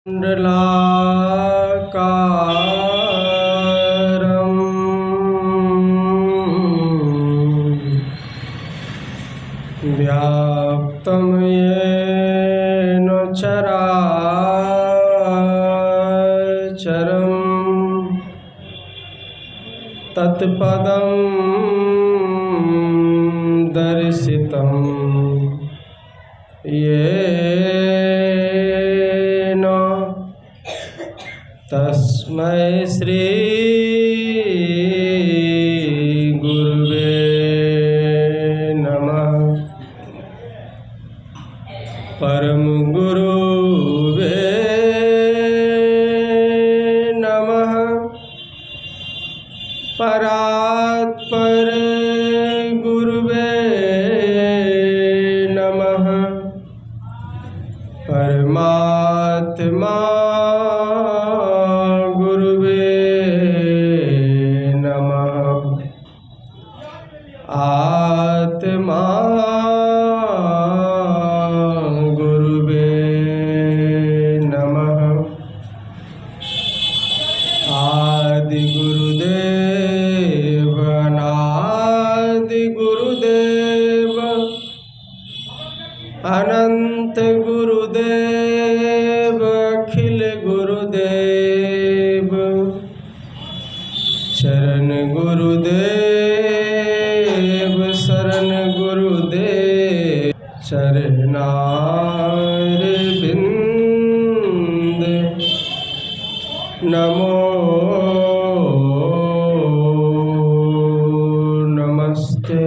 मंडलाकारं व्याप्तं येन चराचरं तत्पदं दर्शितं येन तस्मै श्री गुरुवे नमः। परम गुरुवे नमः। परात्पर गुरुवे नमः। परमात्मा गुरुवे नमः। आत्मा गुरुवे नमः। आदि गुरुदेव अनादि गुरुदेव अनंत गुरुदेव अखिल गुरुदेव चरण गुरुदेव शरण गुरुदेव चरणारविंद नमो नमस्ते।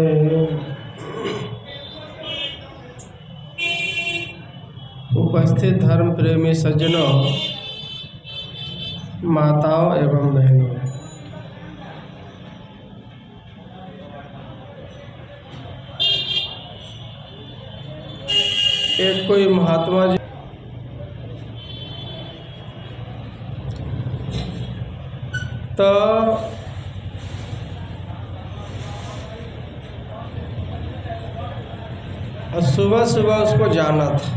उपस्थित धर्म प्रेमी सज्जनों, माताओं एवं बहनों, एक कोई महात्मा जी तो सुबह सुबह उसको जाना था,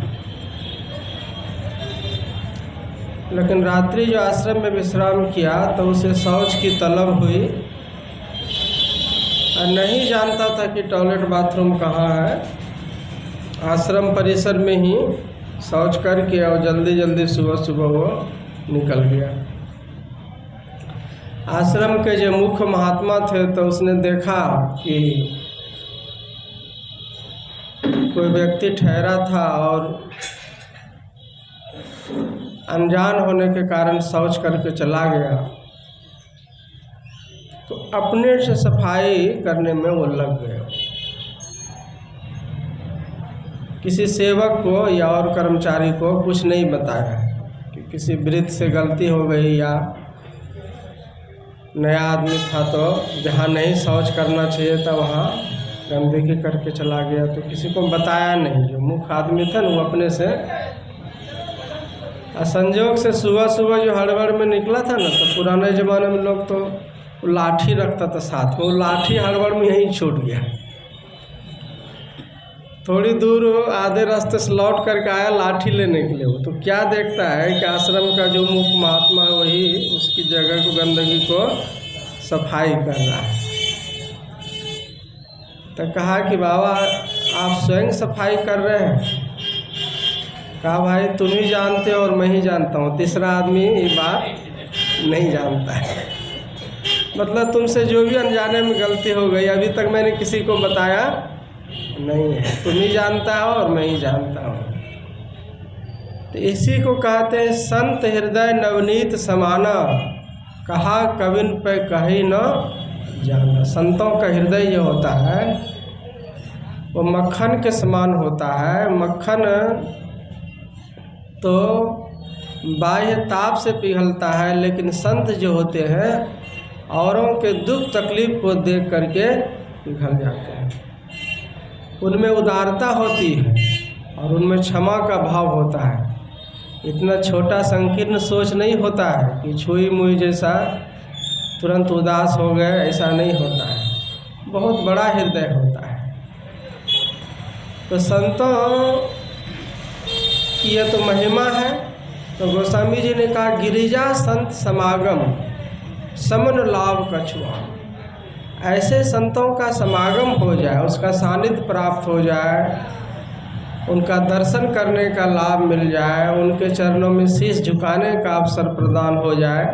लेकिन रात्रि जो आश्रम में विश्राम किया तो उसे शौच की तलब हुई और नहीं जानता था कि टॉयलेट बाथरूम कहाँ है। आश्रम परिसर में ही शौच करके और जल्दी जल्दी सुबह सुबह वो निकल गया। आश्रम के जो मुख्य महात्मा थे तो उसने देखा कि कोई व्यक्ति ठहरा था और अनजान होने के कारण शौच करके चला गया, तो अपने से सफाई करने में वो लग गया। किसी सेवक को या और कर्मचारी को कुछ नहीं बताया कि किसी वृद्ध से गलती हो गई या नया आदमी था तो जहाँ नहीं शौच करना चाहिए था वहाँ गंदगी करके चला गया, तो किसी को बताया नहीं। जो मुख्य आदमी था ना वो अपने से, संजोग से सुबह सुबह जो हड़बड़ में निकला था ना, तो पुराने ज़माने में लोग तो लाठी रखता था साथ में, वो लाठी हड़बड़ में यहीं छूट गया। थोड़ी दूर आधे रास्ते से लौट करके आया लाठी लेने के लिए, वो तो क्या देखता है कि आश्रम का जो मुख्य महात्मा है वही उसकी जगह को गंदगी को सफाई कर रहा है। तो कहा कि बाबा आप स्वयं सफाई कर रहे हैं? कहा भाई तुम ही जानते हो और मैं ही जानता हूँ, तीसरा आदमी ये बात नहीं जानता है। मतलब तुमसे जो भी अनजाने में गलती हो गई अभी तक मैंने किसी को बताया नहीं है, तुम ही जानता हो और मैं ही जानता हूँ। तो इसी को कहते हैं संत हृदय नवनीत समाना, कहा कविन पे कही न जाना। संतों का हृदय जो होता है वो मक्खन के समान होता है। मक्खन तो बाह्य ताप से पिघलता है, लेकिन संत जो होते हैं औरों के दुख तकलीफ को देख करके पिघल जाते हैं। उनमें उदारता होती है और उनमें क्षमा का भाव होता है। इतना छोटा संकीर्ण सोच नहीं होता है कि छुई मुई जैसा तुरंत उदास हो गए, ऐसा नहीं होता है। बहुत बड़ा हृदय होता है। तो संतों की यह तो महिमा है तो गोस्वामी जी ने कहा गिरिजा संत समागम समन लाभ कछुआ। ऐसे संतों का समागम हो जाए, उसका सानिध्य प्राप्त हो जाए, उनका दर्शन करने का लाभ मिल जाए, उनके चरणों में शीश झुकाने का अवसर प्रदान हो जाए,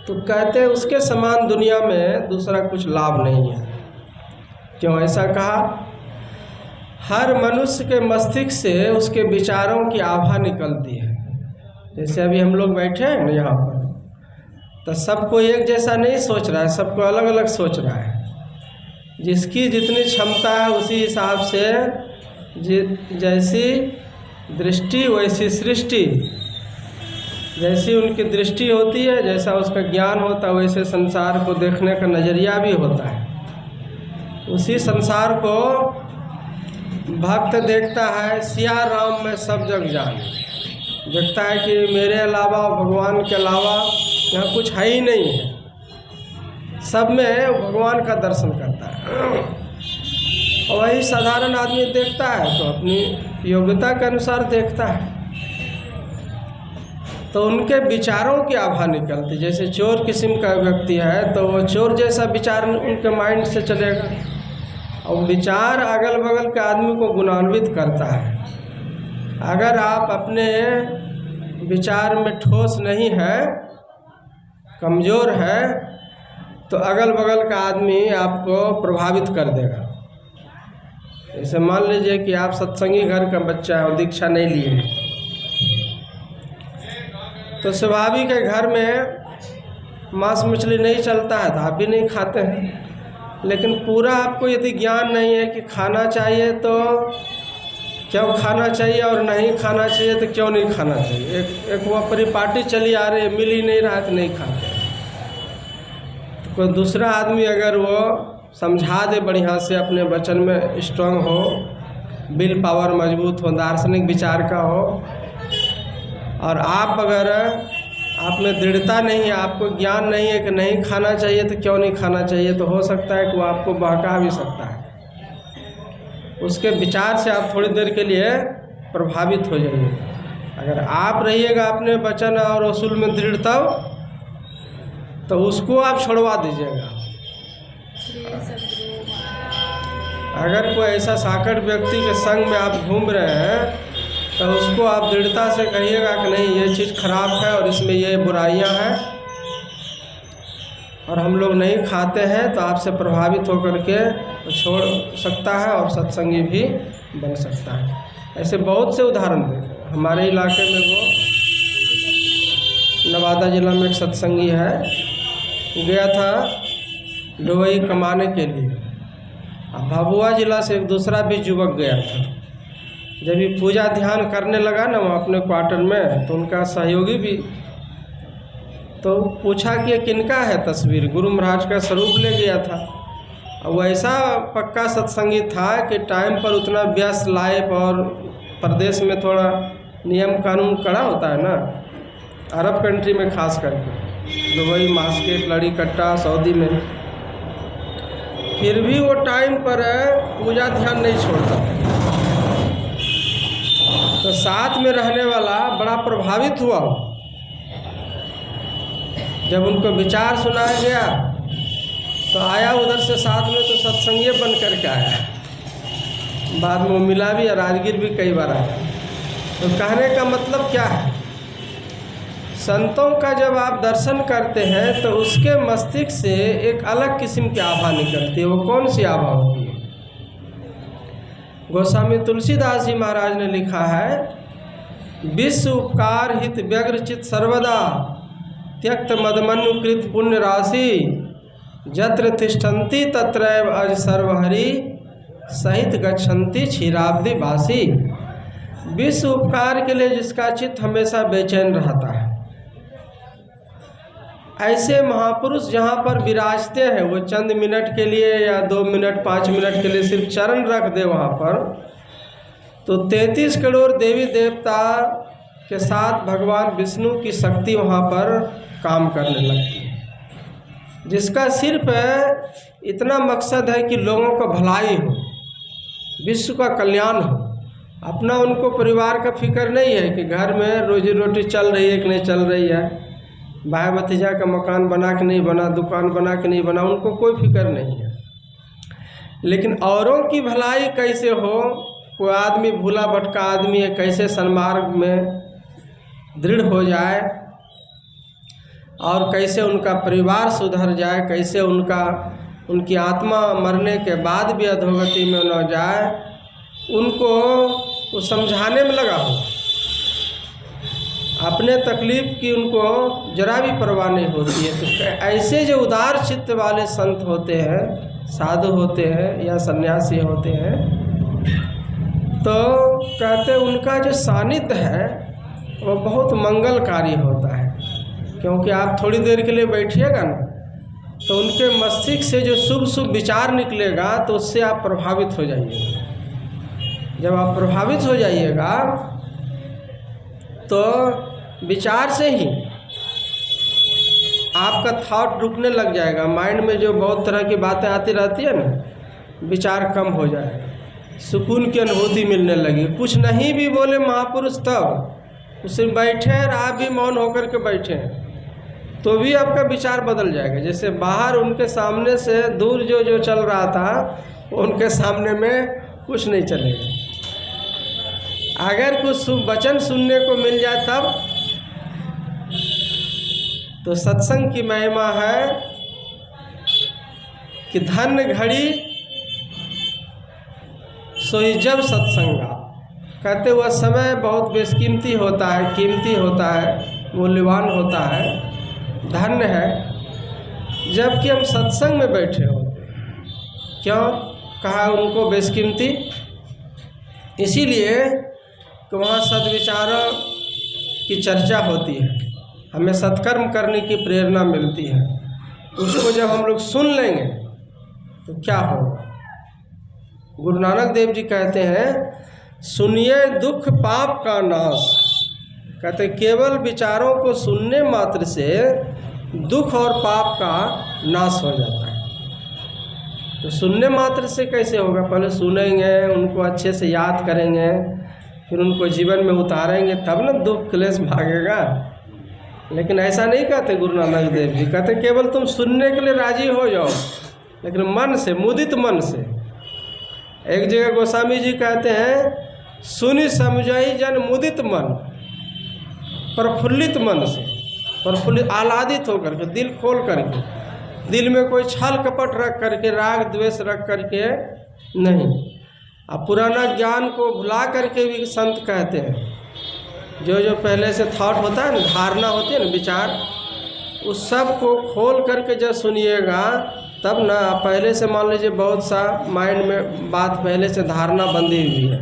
तो कहते हैं उसके समान दुनिया में दूसरा कुछ लाभ नहीं है। क्यों ऐसा कहा? हर मनुष्य के मस्तिष्क से उसके विचारों की आभा निकलती है। जैसे अभी हम लोग बैठे हैं ना यहाँ पर, तो सबको एक जैसा नहीं सोच रहा है, सबको अलग अलग सोच रहा है। जिसकी जितनी क्षमता है उसी हिसाब से जैसी दृष्टि वैसी सृष्टि, जैसी उनकी दृष्टि होती है, जैसा उसका ज्ञान होता है, वैसे संसार को देखने का नज़रिया भी होता है। उसी संसार को भक्त देखता है, सिया राम में सब जग जान, देखता है कि मेरे अलावा, भगवान के अलावा यहाँ कुछ है ही नहीं है, सब में भगवान का दर्शन करता है। और वही साधारण आदमी देखता है तो अपनी योग्यता के अनुसार देखता है, तो उनके विचारों की आभा निकलती। जैसे चोर किस्म का व्यक्ति है तो वो चोर जैसा विचार उनके माइंड से चलेगा, और विचार अगल बगल के आदमी को गुणान्वित करता है। अगर आप अपने विचार में ठोस नहीं है, कमज़ोर है, तो अगल बगल का आदमी आपको प्रभावित कर देगा। जैसे मान लीजिए कि आप सत्संगी घर का बच्चा है और दीक्षा नहीं लिए हैं, तो स्वाभाविक है घर में मांस मछली नहीं चलता है तो आप भी नहीं खाते हैं। लेकिन पूरा आपको यदि ज्ञान नहीं है कि खाना चाहिए तो क्यों खाना चाहिए और नहीं खाना चाहिए तो क्यों नहीं खाना चाहिए, एक वो परिपाटी चली आ रही है, मिल ही नहीं रहा है तो नहीं खाते। तो कोई दूसरा आदमी अगर वो समझा दे बढ़िया से, अपने वचन में स्ट्रांग हो, विल पावर मजबूत हो, दार्शनिक विचार का हो, और आप अगर आप में दृढ़ता नहीं है, आपको ज्ञान नहीं है कि नहीं खाना चाहिए तो क्यों नहीं खाना चाहिए, तो हो सकता है कि वो आपको बहका भी सकता है। उसके विचार से आप थोड़ी देर के लिए प्रभावित हो जाइए। अगर आप रहिएगा अपने वचन और उसूल में दृढ़, तब तो उसको आप छोड़वा दीजिएगा। अगर कोई ऐसा साकड़ व्यक्ति के संग में आप घूम रहे हैं तो उसको आप दृढ़ता से कहिएगा कि नहीं, ये चीज़ खराब है और इसमें ये बुराइयां हैं और हम लोग नहीं खाते हैं, तो आपसे प्रभावित होकर के छोड़ सकता है और सत्संगी भी बन सकता है। ऐसे बहुत से उदाहरण देखें। हमारे इलाके में वो नवादा जिला में एक सत्संगी है, गया था दुबई कमाने के लिए। अब भभुआ जिला से एक दूसरा भी युवक गया था। जब ये पूजा ध्यान करने लगा ना वो अपने क्वार्टर में, तो उनका सहयोगी भी तो पूछा कि ये किनका है तस्वीर। गुरु महाराज का स्वरूप ले गया था। अब वो ऐसा पक्का सत्संगी था कि टाइम पर उतना व्यस्त लाइफ, और प्रदेश में थोड़ा नियम कानून कड़ा होता है ना, अरब कंट्री में खास करके दुबई, मास्केट, लड़ी कट्टा, सऊदी में, फिर भी वो टाइम पर पूजा ध्यान नहीं छोड़ता। तो साथ में रहने वाला बड़ा प्रभावित हुआ। जब उनको विचार सुनाया गया तो आया उधर से साथ में, तो सत्संगी बन करके आया। बाद में मिला भी और राजगीर भी कई बार आया। तो कहने का मतलब क्या है, संतों का जब आप दर्शन करते हैं तो उसके मस्तिष्क से एक अलग किस्म की आभा निकलती है। वो कौन सी आभा होती है? गोस्वामी तुलसीदास जी महाराज ने लिखा है, विश्व उपकार हित व्यग्र चित सर्वदा त्यक्त मदमनुकृत पुण्य राशि जत्र तिष्ठन्ति तत्रैव अज सर्वहरि सहित गच्छन्ति क्षीराब्धि वासी। विश्व उपकार के लिए जिसका चित्त हमेशा बेचैन रहता है, ऐसे महापुरुष जहाँ पर विराजते हैं, वो चंद मिनट के लिए या 2 मिनट 5 मिनट के लिए सिर्फ चरण रख दे वहाँ पर, तो 33 करोड़ देवी देवता के साथ भगवान विष्णु की शक्ति वहाँ पर काम करने लगती है, जिसका सिर्फ इतना मकसद है कि लोगों का भलाई हो, विश्व का कल्याण हो। अपना उनको परिवार का फिक्र नहीं है कि घर में रोजी रोटी चल रही है कि नहीं चल रही है, भाई भतीजा का मकान बना कि नहीं बना, दुकान बना कि नहीं बना, उनको कोई फिक्र नहीं है। लेकिन औरों की भलाई कैसे हो, कोई आदमी भूला भटका आदमी है, कैसे सन्मार्ग में दृढ़ हो जाए और कैसे उनका परिवार सुधर जाए, कैसे उनकी आत्मा मरने के बाद भी अधोगति में न जाए, उनको वो समझाने में लगा हो। अपने तकलीफ़ की उनको जरा भी परवाह नहीं होती है। तो ऐसे जो उदार चित्त वाले संत होते हैं, साधु होते हैं या सन्यासी होते हैं, तो कहते हैं उनका जो सानिध्य है वो बहुत मंगलकारी होता है। क्योंकि आप थोड़ी देर के लिए बैठिएगा ना, तो उनके मस्तिष्क से जो शुभ शुभ विचार निकलेगा तो उससे आप प्रभावित हो जाइएगा। जब आप प्रभावित हो जाइएगा तो विचार से ही आपका थॉट रुकने लग जाएगा। माइंड में जो बहुत तरह की बातें आती रहती है ना, विचार कम हो जाएगा, सुकून की अनुभूति मिलने लगी। कुछ नहीं भी बोले महापुरुष, तब उसे बैठे और आप भी मौन होकर के बैठे हैं तो भी आपका विचार बदल जाएगा। जैसे बाहर उनके सामने से दूर जो चल रहा था उनके सामने में कुछ नहीं चलेगा। अगर कुछ वचन सुनने को मिल जाए तब तो सत्संग की महिमा है कि धन्य घड़ी सोई जब सत्संगा। कहते वह समय बहुत बेशकीमती होता है, कीमती होता है, मूल्यवान होता है, धन्य है जबकि हम सत्संग में बैठे होते हैं। क्यों कहा उनको बेशकीमती? इसीलिए कि वहाँ सद्विचारों की चर्चा होती है, हमें सत्कर्म करने की प्रेरणा मिलती है। उसको जब हम लोग सुन लेंगे तो क्या होगा? गुरु नानक देव जी कहते हैं, सुनिए दुख पाप का नाश। कहते केवल विचारों को सुनने मात्र से दुख और पाप का नाश हो जाता है। तो सुनने मात्र से कैसे होगा? पहले सुनेंगे, उनको अच्छे से याद करेंगे, फिर उनको जीवन में उतारेंगे, तब ना दुख क्लेश भागेगा। लेकिन ऐसा नहीं कहते गुरु नानक देव जी। कहते केवल तुम सुनने के लिए राजी हो जाओ, लेकिन मन से, मुदित मन से। एक जगह गोस्वामी जी कहते हैं, सुनि समझाई जन मुदित मन, प्रफुल्लित मन से, प्रफुल्लित आह्लादित होकर के, दिल खोल करके, दिल में कोई छल कपट रख करके, राग द्वेष रख करके नहीं। अब पुराना ज्ञान को भुला करके भी संत कहते हैं, जो पहले से थॉट होता है ना, धारणा होती है ना, विचार, उस सब को खोल करके जब सुनिएगा तब ना, पहले से मान लीजिए बहुत सा माइंड में बात पहले से धारणा बंधी हुई है,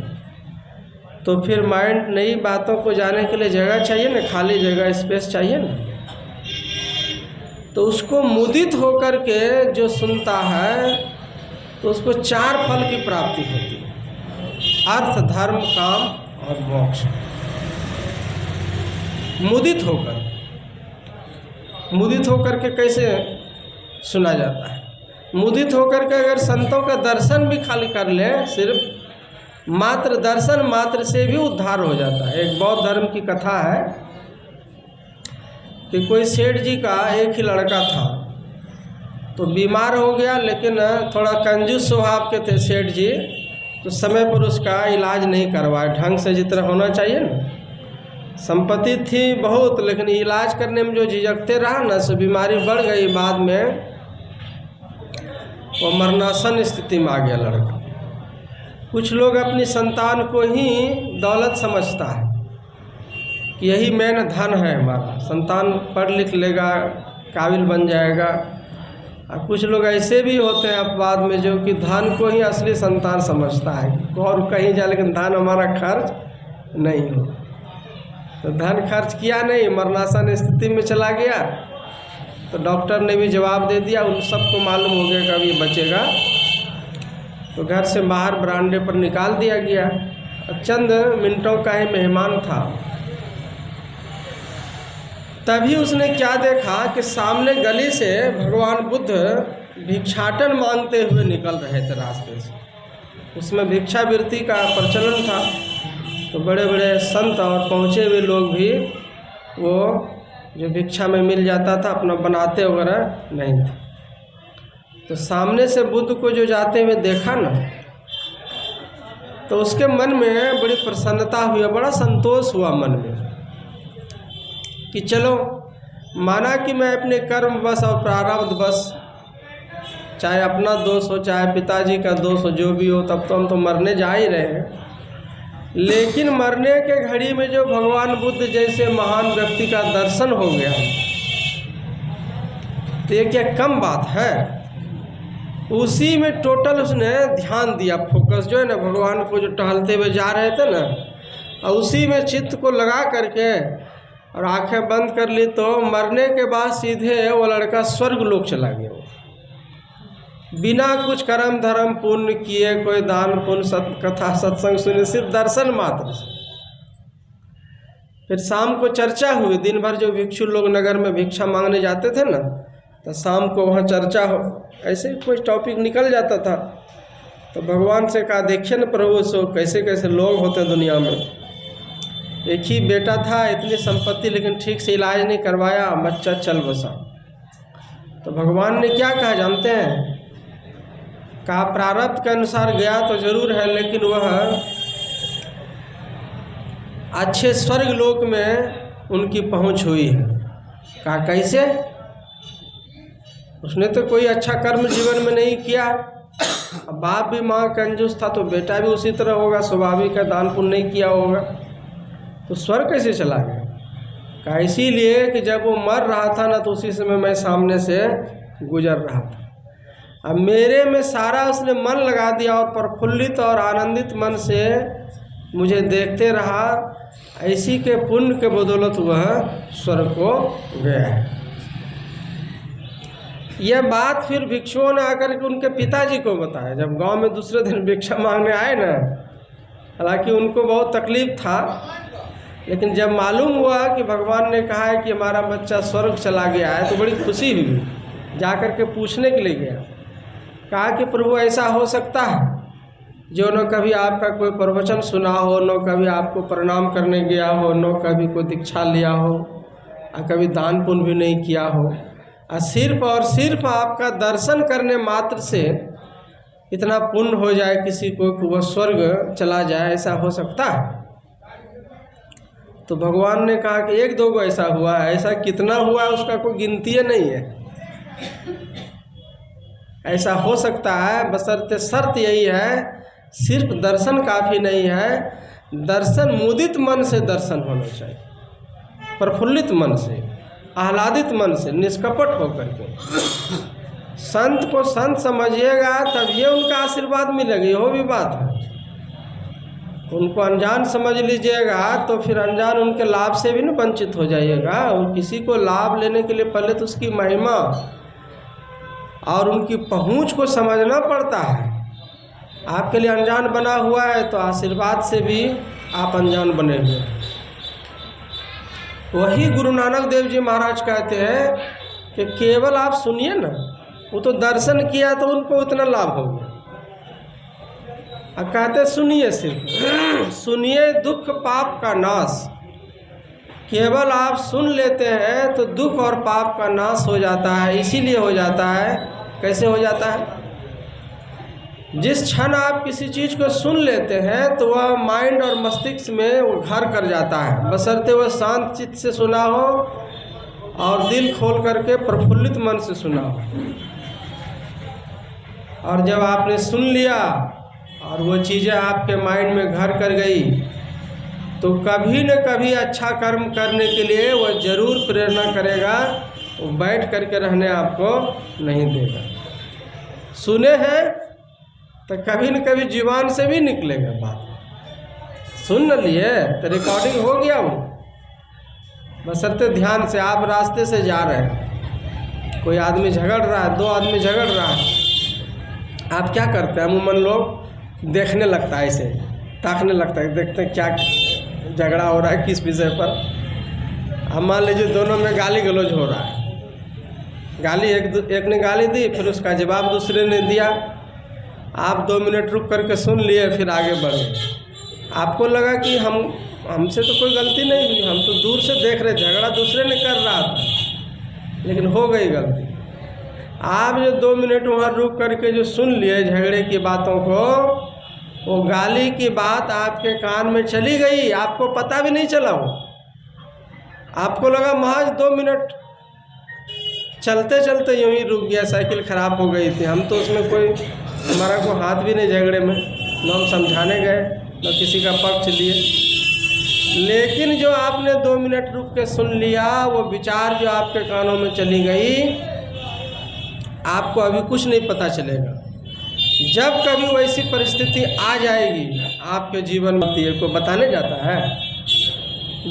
तो फिर माइंड नई बातों को जाने के लिए जगह चाहिए ना, खाली जगह, स्पेस चाहिए ना। तो उसको मुदित होकर के जो सुनता है तो उसको चार फल की प्राप्ति होती है, अर्थ, धर्म, काम और मोक्ष। मुदित होकर के कैसे सुना जाता है? मुदित होकर के अगर संतों का दर्शन भी खाली कर ले, सिर्फ मात्र दर्शन मात्र से भी उद्धार हो जाता है। एक बौद्ध धर्म की कथा है कि कोई सेठ जी का एक ही लड़का था, तो बीमार हो गया, लेकिन थोड़ा कंजूस स्वभाव के थे सेठ जी, तो समय पर उसका इलाज नहीं करवाया ढंग से, जितना होना चाहिए ना। संपत्ति थी बहुत, लेकिन इलाज करने में जो झिझकते रहा ना, सो बीमारी बढ़ गई। बाद में वो मरणासन स्थिति में आ गया लड़का। कुछ लोग अपनी संतान को ही दौलत समझता है कि यही मेन धन है हमारा, संतान पढ़ लिख लेगा, काबिल बन जाएगा। और कुछ लोग ऐसे भी होते हैं अपवाद में, जो कि धन को ही असली संतान समझता है, और कहीं जाए लेकिन धन हमारा खर्च नहीं हो। तो धन खर्च किया नहीं, मरणासन स्थिति में चला गया, तो डॉक्टर ने भी जवाब दे दिया, उन सबको मालूम हो गया कि अब ये बचेगा, तो घर से बाहर बरामदे पर निकाल दिया गया। चंद मिनटों का ही मेहमान था। तभी उसने क्या देखा कि सामने गली से भगवान बुद्ध भिक्षाटन मांगते हुए निकल रहे थे रास्ते से। उसमें भिक्षावृत्ति का प्रचलन था। तो बड़े बड़े संत और पहुँचे हुए लोग भी वो जो भिक्षा में मिल जाता था अपना बनाते वगैरह नहीं थे। तो सामने से बुद्ध को जो जाते हुए देखा ना, तो उसके मन में बड़ी प्रसन्नता हुई, बड़ा संतोष हुआ मन में कि चलो, माना कि मैं अपने कर्म बस और प्रारब्ध बस, चाहे अपना दोष हो चाहे पिताजी का दोष हो, जो भी हो, तब तो हम तो मरने जा ही रहे हैं। लेकिन मरने के घड़ी में जो भगवान बुद्ध जैसे महान व्यक्ति का दर्शन हो गया, तो ये क्या कम बात है। उसी में टोटल उसने ध्यान दिया, फोकस जो है ना, भगवान को जो टहलते हुए जा रहे थे ना, और उसी में चित्त को लगा करके और आंखें बंद कर ली, तो मरने के बाद सीधे वो लड़का स्वर्ग लोक चला गया। बिना कुछ कर्म धर्म पुण्य किए, कोई दान पुण्य कथा सत्संग सुने, सिर्फ दर्शन मात्र से। फिर शाम को चर्चा हुई, दिन भर जो भिक्षु लोग नगर में भिक्षा मांगने जाते थे ना, तो शाम को वहाँ चर्चा हो, ऐसे कोई टॉपिक निकल जाता था। तो भगवान से कहा, देखिए न प्रभु, सो कैसे कैसे लोग होते हैं दुनिया में। एक ही बेटा था, इतनी संपत्ति, लेकिन ठीक से इलाज नहीं करवाया, बच्चा चल बसा। तो भगवान ने क्या कहा जानते हैं? कहा प्रारब्ध के अनुसार गया तो जरूर है, लेकिन वह अच्छे स्वर्ग लोक में उनकी पहुंच हुई है। कहा कैसे? उसने तो कोई अच्छा कर्म जीवन में नहीं किया। अब बाप भी माँ कंजूस था, तो बेटा भी उसी तरह होगा, स्वाभाविक है, दान पुण्य नहीं किया होगा, तो स्वर्ग कैसे चला गया? कहा इसीलिए कि जब वो मर रहा था ना, तो उसी समय मैं सामने से गुजर रहा था। अब मेरे में सारा उसने मन लगा दिया और प्रफुल्लित और आनंदित मन से मुझे देखते रहा। ऐसी के पुण्य के बदौलत वह स्वर्ग को गया है। यह बात फिर भिक्षुओं ने आकर के उनके पिताजी को बताया, जब गांव में दूसरे दिन भिक्षा मांगने आए ना। हालांकि उनको बहुत तकलीफ था, लेकिन जब मालूम हुआ कि भगवान ने कहा है कि हमारा बच्चा स्वर्ग चला गया है, तो बड़ी खुशी हुई। जाकर के पूछने के लिए गया, कहा कि प्रभु ऐसा हो सकता है जो न कभी आपका कोई प्रवचन सुना हो, न कभी आपको प्रणाम करने गया हो, न कभी कोई दीक्षा लिया हो, और कभी दान पुण्य भी नहीं किया हो, और सिर्फ आपका दर्शन करने मात्र से इतना पुण्य हो जाए किसी को कि वह स्वर्ग चला जाए, ऐसा हो सकता है? तो भगवान ने कहा कि एक दो को ऐसा हुआ है, ऐसा कितना हुआ है उसका कोई गिनती नहीं है। ऐसा हो सकता है, बशर्ते शर्त यही है, सिर्फ दर्शन काफ़ी नहीं है, दर्शन मुदित मन से दर्शन होना चाहिए, प्रफुल्लित मन से, आह्लादित मन से, निष्कपट होकर के। संत को संत समझिएगा तब ये उनका आशीर्वाद मिलेगा, वो भी बात है। उनको अनजान समझ लीजिएगा तो फिर अनजान उनके लाभ से भी न वंचित हो जाइएगा। और किसी को लाभ लेने के लिए पहले तो उसकी महिमा और उनकी पहुंच को समझना पड़ता है। आपके लिए अनजान बना हुआ है तो आशीर्वाद से भी आप अनजान बने हुए। वही गुरु नानक देव जी महाराज कहते हैं कि केवल आप सुनिए ना, वो तो दर्शन किया तो उनको इतना लाभ हो गया। अब कहते सुनिए, सिर्फ सुनिए दुख पाप का नाश। केवल आप सुन लेते हैं तो दुख और पाप का नाश हो जाता है। इसीलिए हो जाता है, कैसे हो जाता है? जिस क्षण आप किसी चीज़ को सुन लेते हैं तो वह माइंड और मस्तिष्क में वो घर कर जाता है, बशर्ते वह शांत चित्त से सुना हो और दिल खोल करके प्रफुल्लित मन से सुना हो। और जब आपने सुन लिया और वो चीज़ें आपके माइंड में घर कर गई तो कभी न कभी अच्छा कर्म करने के लिए वह जरूर प्रेरणा करेगा, वो बैठ करके रहने आपको नहीं देगा। सुने हैं तो कभी न कभी जीवान से भी निकलेगा बात। सुन लिए तो रिकॉर्डिंग हो गया वो, बशर्ते ध्यान से। आप रास्ते से जा रहे हैं, कोई आदमी झगड़ रहा है, दो आदमी झगड़ रहा है, आप क्या करते हैं? अमूमन लोग देखने लगता है, ऐसे ताकने लगता है, देखते हैं क्या झगड़ा हो रहा है, किस विषय पर। अब मान लीजिए दोनों में गाली गलौज हो रहा है, गाली एक ने गाली दी, फिर उसका जवाब दूसरे ने दिया। आप 2 मिनट रुक करके सुन लिए, फिर आगे बढ़ गए। आपको लगा कि हमसे तो कोई गलती नहीं हुई, हम तो दूर से देख रहे, झगड़ा दूसरे ने कर रहा था, लेकिन हो गई गलती। आप जो 2 मिनट वहाँ रुक करके जो सुन लिए झगड़े की बातों को, वो गाली की बात आपके कान में चली गई, आपको पता भी नहीं चला। वो आपको लगा महज 2 मिनट, चलते चलते यूँ ही रुक गया, साइकिल ख़राब हो गई थी। हम तो उसमें कोई, हमारा कोई हाथ भी नहीं झगड़े में, न हम समझाने गए न किसी का पक्ष लिए। लेकिन जो आपने 2 मिनट रुक के सुन लिया, वो विचार जो आपके कानों में चली गई, आपको अभी कुछ नहीं पता चलेगा। जब कभी वैसी परिस्थिति आ जाएगी आपके जीवन में, को बताने जाता है।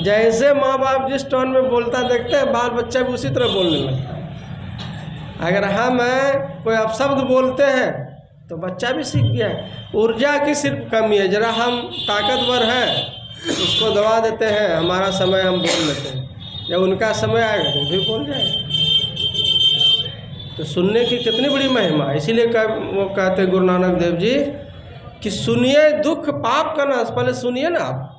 जैसे माँ बाप जिस टोन में बोलता देखते हैं, बाल बच्चा भी उसी तरह बोलने लगता है। अगर हम कोई अपशब्द बोलते हैं तो बच्चा भी सीख गया है। ऊर्जा की सिर्फ कमी है, जरा हम ताकतवर हैं उसको दबा देते हैं, हमारा समय हम बोल लेते हैं, जब उनका समय आएगा तो भी बोल जाएगा। तो सुनने की कितनी बड़ी महिमा। इसीलिए वो कहते गुरु नानक देव जी कि सुनिए दुख पाप का नाश। पहले सुनिए ना, आप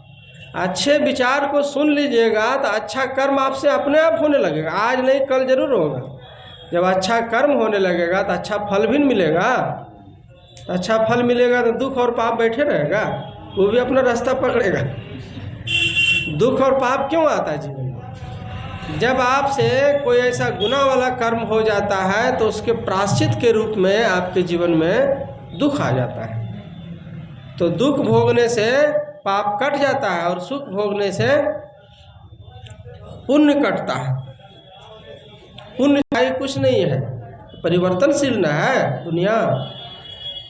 अच्छे विचार को सुन लीजिएगा तो अच्छा कर्म आपसे अपने आप होने लगेगा। आज नहीं कल जरूर होगा। जब अच्छा कर्म होने लगेगा तो अच्छा फल भी मिलेगा। तो अच्छा फल मिलेगा तो दुख और पाप बैठे रहेगा, वो भी अपना रास्ता पकड़ेगा। दुख और पाप क्यों आता है जीवन में? जब आपसे कोई ऐसा गुनाह वाला कर्म हो जाता है तो उसके प्रायश्चित के रूप में आपके जीवन में दुख आ जाता है। तो दुख भोगने से पाप कट जाता है और सुख भोगने से पुण्य कटता है। पुण्य कुछ नहीं है, परिवर्तनशील न है दुनिया।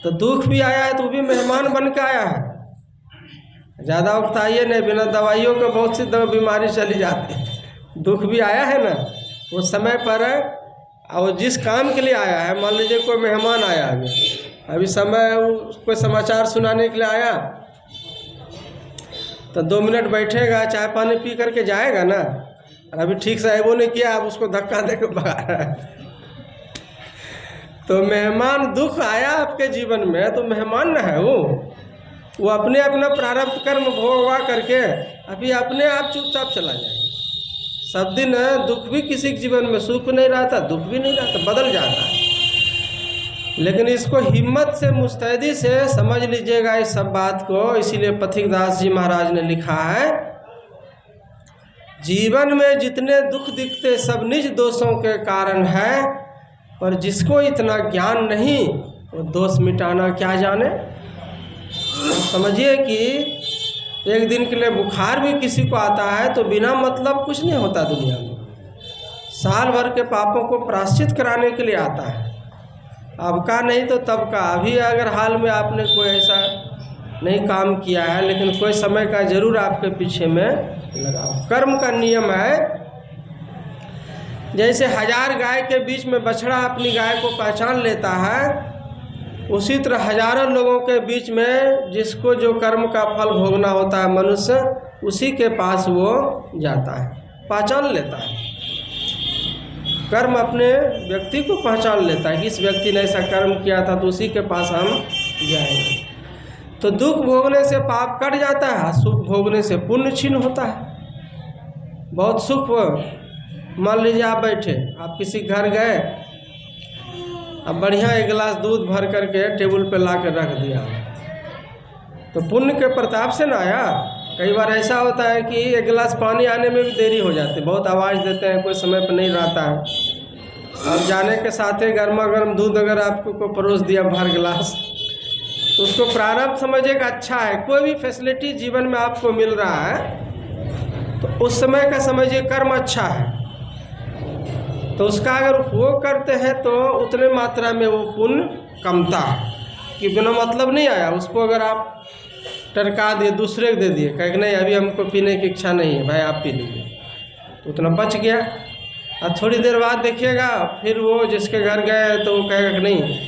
तो दुख भी आया है तो वो भी मेहमान बन के आया है। ज़्यादा वक्त आइए नहीं, बिना दवाइयों के बहुत सी बीमारी चली जाती है। दुख भी आया है ना, वो समय पर और जिस काम के लिए आया है। मान लीजिए कोई मेहमान आया, अभी समय कोई समाचार सुनाने के लिए आया, तो 2 मिनट बैठेगा, चाय पानी पी करके जाएगा ना। और अभी ठीक से वो नहीं किया, आप उसको धक्का दे के भगा रहा है। तो मेहमान दुख आया आपके जीवन में तो मेहमान न है वो अपने अपना प्रारब्ध कर्म भोगवा करके अभी अपने आप चुपचाप चला जाएगा। सब दिन दुख भी किसी के जीवन में, सुख नहीं रहता, दुख भी नहीं रहता, बदल जाता है। लेकिन इसको हिम्मत से, मुस्तैदी से समझ लीजिएगा इस सब बात को। इसीलिए पथिक दास जी महाराज ने लिखा है, जीवन में जितने दुख दिखते सब निज दोषों के कारण है, पर जिसको इतना ज्ञान नहीं वो दोष मिटाना क्या जाने। समझिए कि एक दिन के लिए बुखार भी किसी को आता है तो बिना मतलब कुछ नहीं होता दुनिया में। साल भर के पापों को प्रायश्चित कराने के लिए आता है। अब का नहीं तो तब का। अभी अगर हाल में आपने कोई ऐसा नहीं काम किया है, लेकिन कोई समय का जरूर आपके पीछे में लगाओ। कर्म का नियम है, जैसे 1000 गाय के बीच में बछड़ा अपनी गाय को पहचान लेता है, उसी तरह हजारों लोगों के बीच में जिसको जो कर्म का फल भोगना होता है मनुष्य, उसी के पास वो जाता है, पहचान लेता है। कर्म अपने व्यक्ति को पहचान लेता है कि इस व्यक्ति ने ऐसा कर्म किया था तो उसी के पास हम जाएंगे। तो दुख भोगने से पाप कट जाता है, सुख भोगने से पुण्य क्षीण होता है। बहुत सुख, मान लीजिए आप बैठे, आप किसी घर गए, अब बढ़िया 1 गिलास दूध भर करके टेबल पे ला कर रख दिया, तो पुण्य के प्रताप से ना आया। कई बार ऐसा होता है कि 1 गिलास पानी आने में भी देरी हो जाती है, बहुत आवाज़ देते हैं, कोई समय पर नहीं रहता है। अब जाने के साथ ही गर्मा गर्म दूध अगर आपको को परोस दिया भर गिलास, तो उसको प्रारब्ध समझिएगा अच्छा है। कोई भी फैसिलिटी जीवन में आपको मिल रहा है तो उस समय का समझिए कर्म अच्छा है, तो उसका अगर वो करते हैं तो उतने मात्रा में वो पुण्य कमता कि बिना मतलब नहीं आया। उसको अगर आप टरका दिए, दूसरे को दे दिए, कहे नहीं अभी हमको पीने की इच्छा नहीं है भाई आप पी लीजिए, तो उतना बच गया। और थोड़ी देर बाद देखिएगा फिर वो जिसके घर गए तो वो कहेगा कि नहीं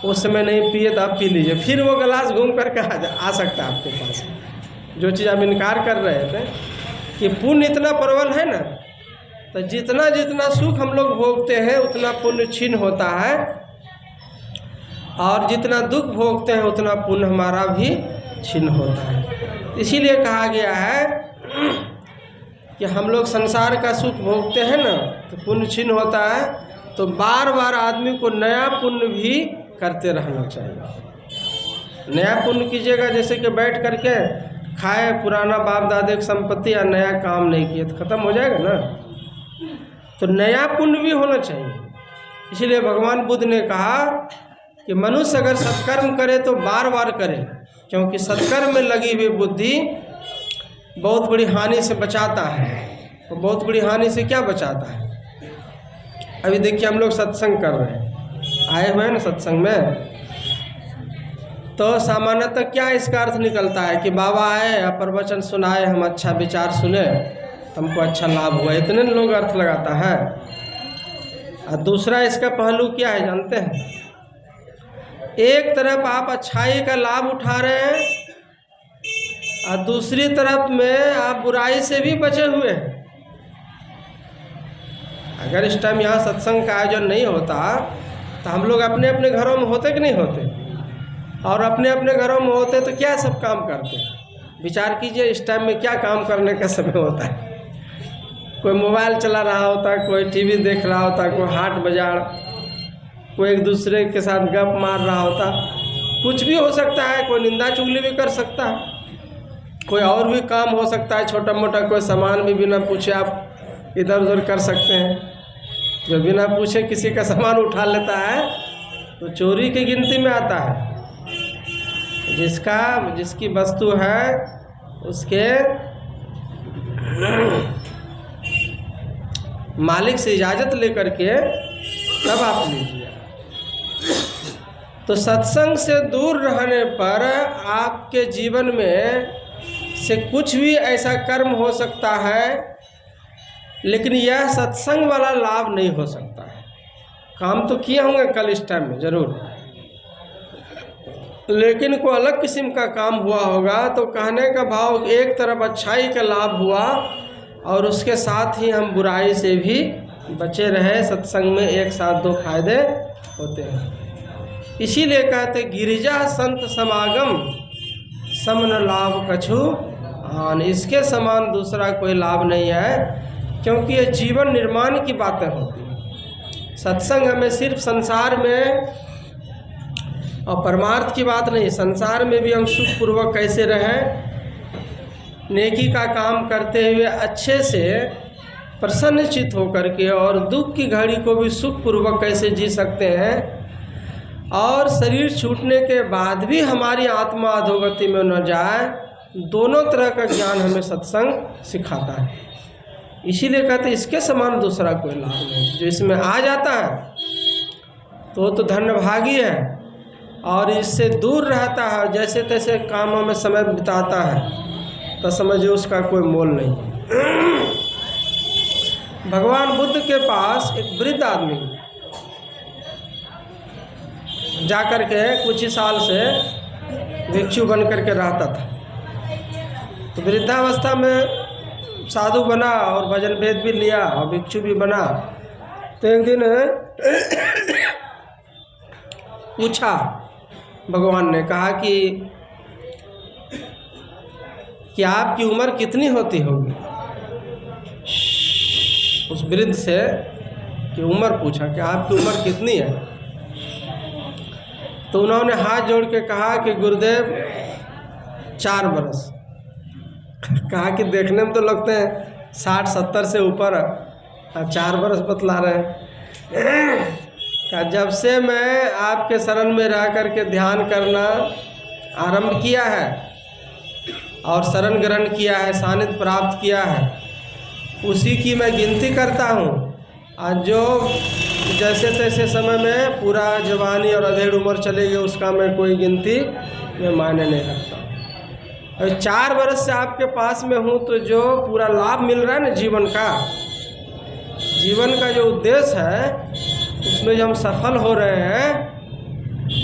उस समय नहीं पिए तो आप पी लीजिए, फिर वो गिलास घूम करके आ सकता है आपके पास। जो चीज़ आप इनकार कर रहे थे कि पुण्य इतना प्रबल है ना, तो जितना जितना सुख हम लोग भोगते हैं उतना पुण्य क्षीण होता है, और जितना दुख भोगते हैं उतना पुण्य हमारा भी क्षीण होता है। इसीलिए कहा गया है कि हम लोग संसार का सुख भोगते हैं ना, तो पुण्य क्षीण होता है, तो बार बार आदमी को नया पुण्य भी करते रहना चाहिए। नया पुण्य कीजिएगा, जैसे कि बैठ करके खाए पुराना बाप दादे की संपत्ति या नया काम नहीं किए तो खत्म हो जाएगा ना। तो नया पुण्य भी होना चाहिए। इसलिए भगवान बुद्ध ने कहा कि मनुष्य अगर सत्कर्म करे तो बार बार करे, क्योंकि सत्कर्म में लगी हुई बुद्धि बहुत बड़ी हानि से बचाता है। तो बहुत बड़ी हानि से क्या बचाता है? अभी देखिए हम लोग सत्संग कर रहे हैं, आए हुए हैं ना सत्संग में, तो सामान्यतः क्या इसका अर्थ निकलता है कि बाबा आए, प्रवचन सुनाए, हम अच्छा विचार सुने, हमको अच्छा लाभ हुआ, इतने लोग अर्थ लगाता है। और दूसरा इसका पहलू क्या है जानते हैं? एक तरफ आप अच्छाई का लाभ उठा रहे हैं और दूसरी तरफ में आप बुराई से भी बचे हुए हैं। अगर इस टाइम यहाँ सत्संग का आयोजन नहीं होता तो हम लोग अपने अपने घरों में होते कि नहीं होते? और अपने अपने घरों में होते तो क्या सब काम करते? विचार कीजिए, इस टाइम में क्या काम करने का समय होता है? कोई मोबाइल चला रहा होता, कोई टीवी देख रहा होता, कोई हाट बाजार, कोई एक दूसरे के साथ गप मार रहा होता, कुछ भी हो सकता है। कोई निंदा चुगली भी कर सकता है, कोई और भी काम हो सकता है छोटा मोटा। कोई सामान भी बिना पूछे आप इधर उधर कर सकते हैं। जो बिना पूछे किसी का सामान उठा लेता है तो चोरी की गिनती में आता है। जिसकी वस्तु है उसके मालिक से इजाज़त लेकर के तब आप लीजिए। तो सत्संग से दूर रहने पर आपके जीवन में से कुछ भी ऐसा कर्म हो सकता है, लेकिन यह सत्संग वाला लाभ नहीं हो सकता है। काम तो किए होंगे कल इस टाइम में ज़रूर, लेकिन कोई अलग किस्म का काम हुआ होगा। तो कहने का भाव, एक तरफ अच्छाई का लाभ हुआ और उसके साथ ही हम बुराई से भी बचे रहे। सत्संग में एक साथ दो फायदे होते हैं। इसीलिए कहते गिरिजा संत समागम समन लाभ कछु आन। इसके समान दूसरा कोई लाभ नहीं है, क्योंकि ये जीवन निर्माण की बातें होती हैं। सत्संग हमें सिर्फ संसार में और परमार्थ की बात नहीं, संसार में भी हम सुखपूर्वक कैसे रहें, नेकी का काम करते हुए अच्छे से प्रसन्नचित होकर के, और दुख की घड़ी को भी सुखपूर्वक कैसे जी सकते हैं, और शरीर छूटने के बाद भी हमारी आत्मा अधोगति में न जाए। दोनों तरह का ज्ञान हमें सत्संग सिखाता है। इसीलिए कहते इसके समान दूसरा कोई लाभ नहीं। जो इसमें आ जाता है तो धन्यभागी है, और इससे दूर रहता है, जैसे तैसे कामों में समय बिताता है, तो समझिए उसका कोई मोल नहीं है। भगवान बुद्ध के पास एक वृद्ध आदमी जाकर के कुछ ही साल से भिक्षु बन करके रहता था। तो वृद्धावस्था में साधु बना और भजन भेद भी लिया और भिक्षु भी बना। तो एक दिन पूछा, भगवान ने कहा कि आपकी उम्र कितनी होती होगी? उस वृद्ध से कि उम्र पूछा कि आपकी उम्र कितनी है? तो उन्होंने हाथ जोड़ के कहा कि गुरुदेव 4 बरस। कहा कि देखने में तो लगते हैं 60-70 से ऊपर, 4 बरस बतला रहे हैं। कहा जब से मैं आपके शरण में रह कर के ध्यान करना आरंभ किया है और शरण ग्रहण किया है, सानिध्य प्राप्त किया है, उसी की मैं गिनती करता हूँ। और जो जैसे तैसे समय में पूरा जवानी और अधेड़ उम्र चलेगी, उसका मैं कोई गिनती में मायने नहीं रखता। और 4 बरस से आपके पास में हूँ, तो जो पूरा लाभ मिल रहा है ना जीवन का जो उद्देश्य है, उसमें जो हम सफल हो रहे हैं,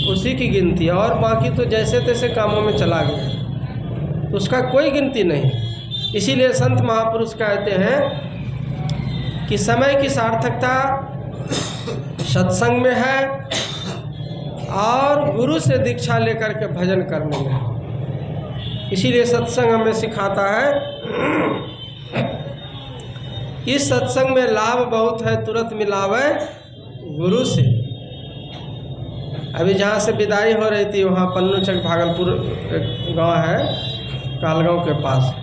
उसी की गिनती है। और बाकी तो जैसे तैसे कामों में चला गया, तो उसका कोई गिनती नहीं। इसीलिए संत महापुरुष कहते हैं कि समय की सार्थकता सत्संग में है और गुरु से दीक्षा लेकर के भजन करने में। इसीलिए सत्संग हमें सिखाता है। इस सत्संग में लाभ बहुत है, तुरंत मिलावे गुरु से। अभी जहाँ से विदाई हो रही थी वहाँ पन्नूचक भागलपुर गांव है, कालगांव के पास,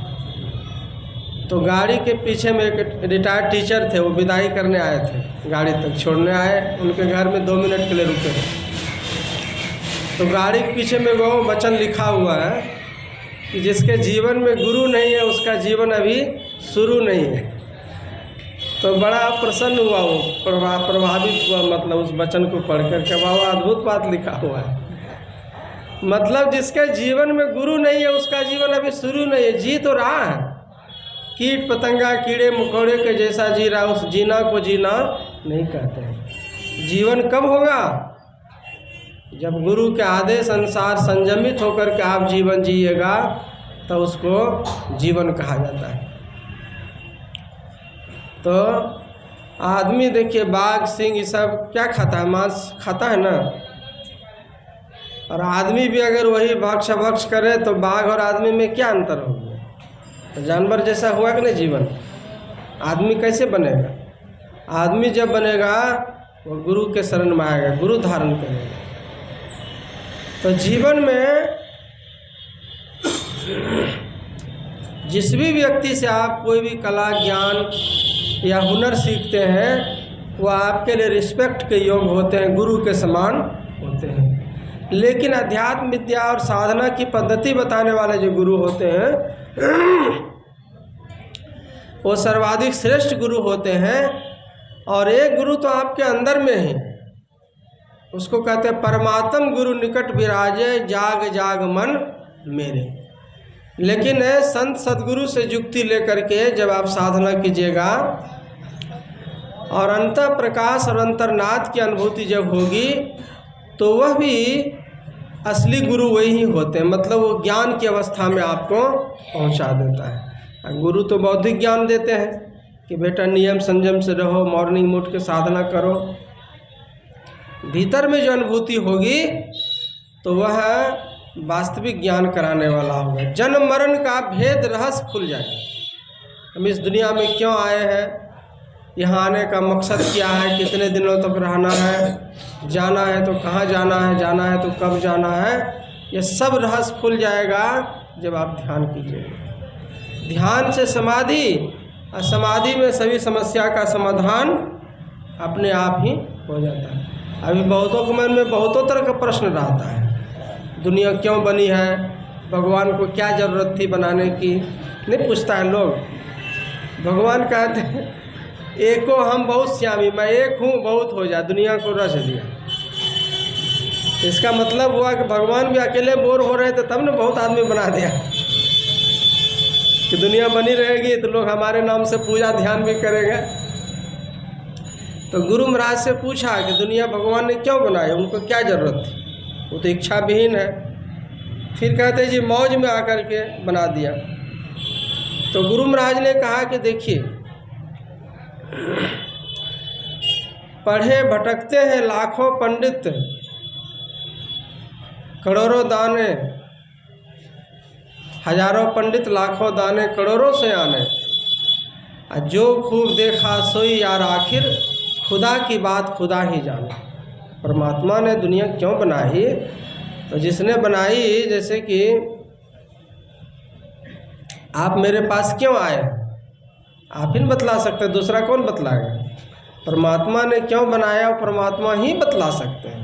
तो गाड़ी के पीछे में एक रिटायर्ड टीचर थे, वो विदाई करने आए थे, गाड़ी तक छोड़ने आए, उनके घर में 2 मिनट के लिए रुके। तो गाड़ी के पीछे में वो वचन लिखा हुआ है कि जिसके जीवन में गुरु नहीं है उसका जीवन अभी शुरू नहीं है। तो बड़ा प्रसन्न हुआ वो, प्रभावित हुआ, मतलब उस वचन को पढ़कर के बाबा अद्भुत बात लिखा हुआ है। मतलब जिसके जीवन में गुरु नहीं है उसका जीवन अभी शुरू नहीं है, जी तो रहा है, कीट पतंगा कीड़े मकोड़े के जैसा जी रहा, उस जीना को जीना नहीं कहते हैं। जीवन कब होगा? जब गुरु के आदेश अनुसार संयमित होकर के आप जीवन जिएगा तो उसको जीवन कहा जाता है। तो आदमी देखिए बाघ सिंह ये सब क्या खाता है? मांस खाता है ना। और आदमी भी अगर वही भक्ष करे तो बाघ और आदमी में क्या अंतर होगा? तो जानवर जैसा हुआ कि नहीं जीवन। आदमी कैसे बनेगा? आदमी जब बनेगा वो गुरु के शरण में आएगा, गुरु धारण करेगा। तो जीवन में जिस भी व्यक्ति से आप कोई भी कला ज्ञान या हुनर सीखते हैं वो आपके लिए रिस्पेक्ट के योग्य होते हैं, गुरु के समान होते हैं। लेकिन अध्यात्म विद्या और साधना की पद्धति बताने वाले जो गुरु होते हैं वो सर्वाधिक श्रेष्ठ गुरु होते हैं। और एक गुरु तो आपके अंदर में ही, उसको कहते हैं परमात्म गुरु निकट विराजे जाग जाग मन मेरे। लेकिन संत सदगुरु से युक्ति लेकर के जब आप साधना कीजिएगा और अंतर प्रकाश और अंतर्नाद की अनुभूति जब होगी तो वह भी असली गुरु वही होते हैं। मतलब वो ज्ञान की अवस्था में आपको पहुंचा देता है। गुरु तो बौद्धिक ज्ञान देते हैं कि बेटा नियम संयम से रहो, मॉर्निंग मूड के साधना करो। भीतर में जो अनुभूति होगी तो वह वास्तविक ज्ञान कराने वाला होगा। जन्म मरण का भेद रहस्य खुल जाएगा। हम इस दुनिया में क्यों आए हैं, यहाँ आने का मकसद क्या है, कितने दिनों तक रहना है, जाना है तो कहाँ जाना है, जाना है तो कब जाना है, ये सब रहस्य खुल जाएगा जब आप ध्यान कीजिएगा। ध्यान से समाधि, और समाधि में सभी समस्या का समाधान अपने आप ही हो जाता है। अभी बहुतों के मन में बहुतों तरह का प्रश्न रहता है, दुनिया क्यों बनी है, भगवान को क्या ज़रूरत थी बनाने की, नहीं पूछता है लोग। भगवान कहते हैं एको हम बहुत श्यामी, मैं एक हूँ बहुत हो जा, दुनिया को रच दिया। इसका मतलब हुआ कि भगवान भी अकेले बोर हो रहे थे तब ने बहुत आदमी बना दिया कि दुनिया बनी रहेगी तो लोग हमारे नाम से पूजा ध्यान भी करेंगे। तो गुरु महाराज से पूछा कि दुनिया भगवान ने क्यों बनाई, उनको क्या ज़रूरत थी, वो तो इच्छा विहीन है। फिर कहते जी मौज में आकर के बना दिया। तो गुरु महाराज ने कहा कि देखिए पढ़े भटकते हैं लाखों पंडित, करोड़ों दाने, हजारों पंडित लाखों दाने करोड़ों से आने, जो खूब देखा सोई यार आखिर खुदा की बात खुदा ही जाने। परमात्मा ने दुनिया क्यों बनाई, तो जिसने बनाई, जैसे कि आप मेरे पास क्यों आए, आप ही बतला सकते हैं, दूसरा कौन बतलाएगा। परमात्मा ने क्यों बनाया परमात्मा ही बतला सकते हैं।